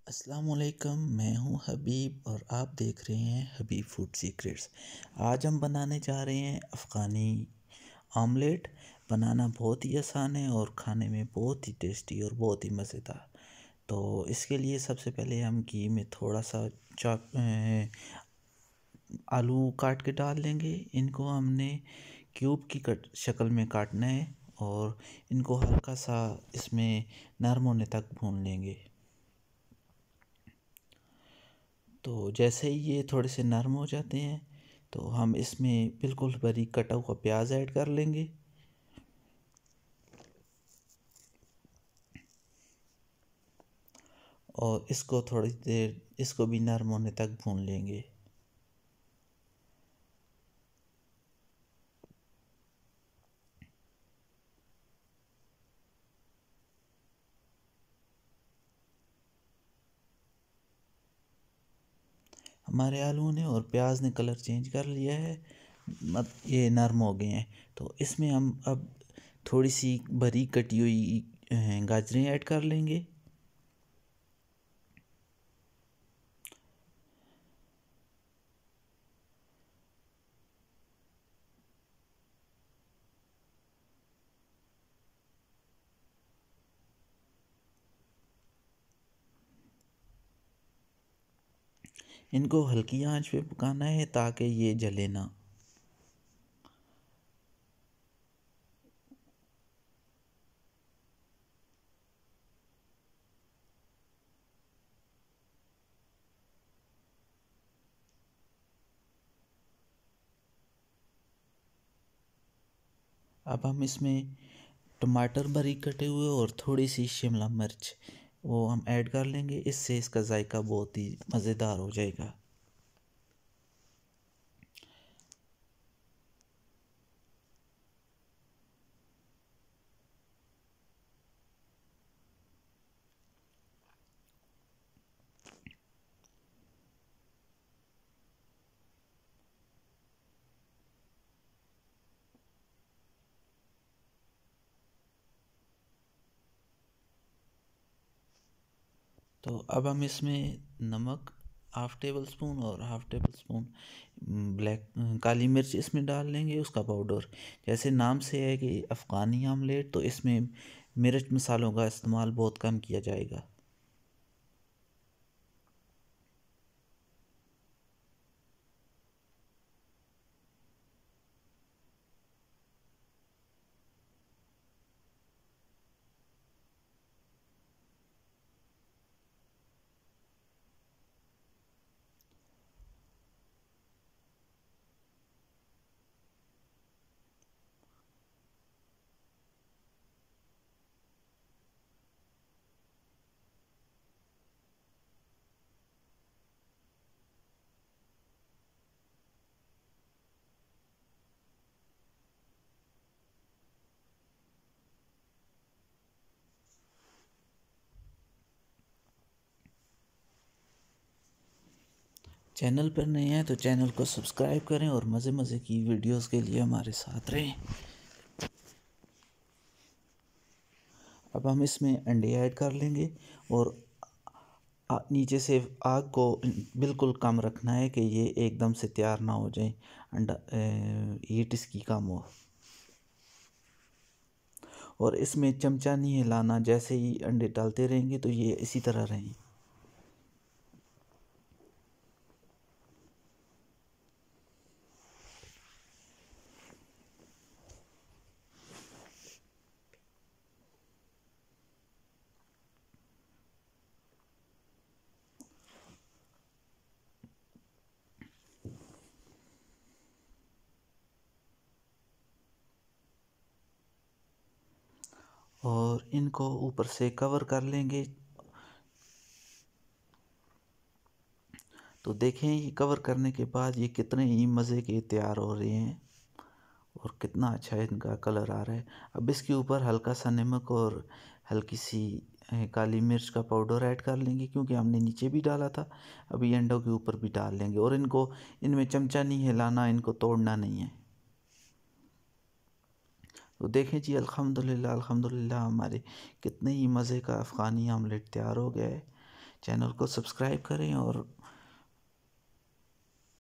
अस्सलामुअलैकुम, मैं हूं हबीब और आप देख रहे हैं हबीब फूड सीक्रेट्स। आज हम बनाने जा रहे हैं अफ़गानी ऑमलेट। बनाना बहुत ही आसान है और खाने में बहुत ही टेस्टी और बहुत ही मज़ेदार। तो इसके लिए सबसे पहले हम घी में थोड़ा सा आलू काट के डाल लेंगे। इनको हमने क्यूब की कट शक्ल में काटना है और इनको हल्का सा इसमें नरम होने तक भून लेंगे। तो जैसे ही ये थोड़े से नरम हो जाते हैं तो हम इसमें बिल्कुल बारीक कटा हुआ प्याज ऐड कर लेंगे और इसको थोड़ी देर इसको भी नरम होने तक भून लेंगे। हमारे आलू ने और प्याज ने कलर चेंज कर लिया है, मत ये नरम हो गए हैं। तो इसमें हम अब थोड़ी सी बारीक कटी हुई गाजरें ऐड कर लेंगे। इनको हल्की आंच पे पकाना है ताकि ये जले ना। अब हम इसमें टमाटर बारीक कटे हुए और थोड़ी सी शिमला मिर्च वो हम ऐड कर लेंगे। इससे इसका जायका बहुत ही मज़ेदार हो जाएगा। तो अब हम इसमें नमक हाफ़ टेबल स्पून और हाफ़ टेबल स्पून ब्लैक काली मिर्च इसमें डाल लेंगे, उसका पाउडर। जैसे नाम से है कि अफ़गानी आमलेट, तो इसमें मिर्च मसालों का इस्तेमाल बहुत कम किया जाएगा। चैनल पर नए हैं तो चैनल को सब्सक्राइब करें और मज़े मज़े की वीडियोस के लिए हमारे साथ रहें। अब हम इसमें अंडे ऐड कर लेंगे और नीचे से आग को बिल्कुल कम रखना है कि ये एकदम से तैयार ना हो जाए। अंडा हीट इसकी कम हो और इसमें चमचा नहीं हिलाना। जैसे ही अंडे डालते रहेंगे तो ये इसी तरह रहें। और इनको ऊपर से कवर कर लेंगे। तो देखें, ये कवर करने के बाद ये कितने ही मज़े के तैयार हो रहे हैं और कितना अच्छा इनका कलर आ रहा है। अब इसके ऊपर हल्का सा नमक और हल्की सी काली मिर्च का पाउडर ऐड कर लेंगे, क्योंकि हमने नीचे भी डाला था। अभी अंडों के ऊपर भी डाल लेंगे और इनको इनमें चमचा नहीं हिलाना, इनको तोड़ना नहीं है। तो देखें जी, अल्हम्दुलिल्लाह अल्हम्दुलिल्लाह हमारे कितने ही मज़े का अफ़गानी आमलेट तैयार हो गया है। चैनल को सब्सक्राइब करें और